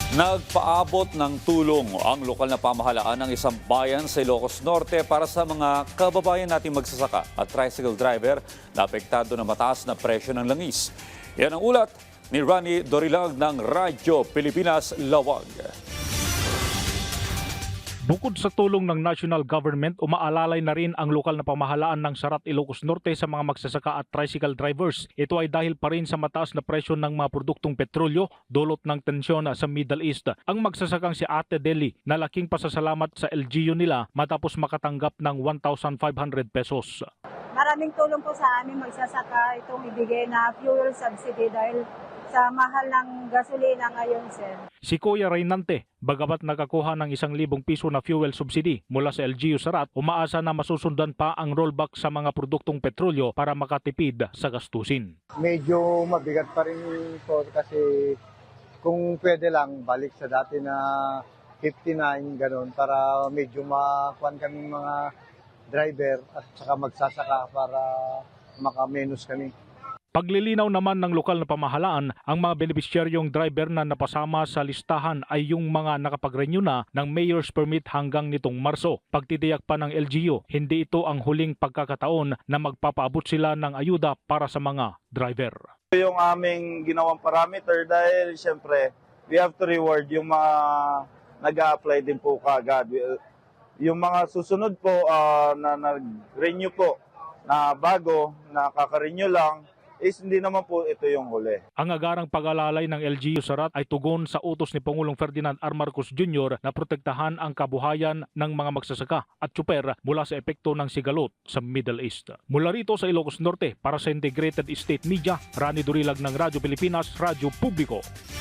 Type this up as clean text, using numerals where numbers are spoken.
Nagpaabot ng tulong ang lokal na pamahalaan ng isang bayan sa Ilocos Norte para sa mga kababayan nating magsasaka at tricycle driver na apektado ng mataas na presyo ng langis. Yan ang ulat ni Rani Dorilag ng Radyo Pilipinas Lawag. Bukod sa tulong ng national government, umaalalay na rin ang lokal na pamahalaan ng Sarat, Ilocos Norte sa mga magsasaka at tricycle drivers. Ito ay dahil pa rin sa mataas na presyo ng mga produktong petrolyo dulot ng tensyon sa Middle East. Ang magsasakang si Ate Deli na laking pasasalamat sa LGU nila matapos makatanggap ng 1,500 pesos. Maraming tulong po sa amin magsasaka itong ibigay na fuel subsidy dahil sa mahal ng gasolina ngayon, sir. Si Kuya Reynante, bagamat nakakuha ng 1,000 piso na fuel subsidy mula sa LGU Sarat, umaasa na masusundan pa ang rollback sa mga produktong petrolyo para makatipid sa gastusin. Medyo mabigat pa rin po kasi kung pwede lang balik sa dati na 59 gano'n para medyo makuhan kami mga driver at saka magsasaka para makamenos kami. Paglilinaw naman ng lokal na pamahalaan, ang mga benepisyaryong driver na napasama sa listahan ay yung mga nakapag-renew na ng Mayor's Permit hanggang nitong Marso. Pagtitiyak pa ng LGU, hindi ito ang huling pagkakataon na magpapaabot sila ng ayuda para sa mga driver. Yung aming ginawang parameter dahil siyempre we have to reward yung mga nag-a-apply din po kaagad. Yung mga susunod po na nag-renew po na bago, na kaka-renew lang, is hindi naman po ito yung huli. Ang agarang pag-alalay ng LGU Sarat ay tugon sa utos ni Pangulong Ferdinand R. Marcos Jr. na protektahan ang kabuhayan ng mga magsasaka at tsuper mula sa epekto ng sigalot sa Middle East. Mula rito sa Ilocos Norte, para sa Integrated State Media, Rani Dorilag ng Radyo Pilipinas, Radyo Publiko.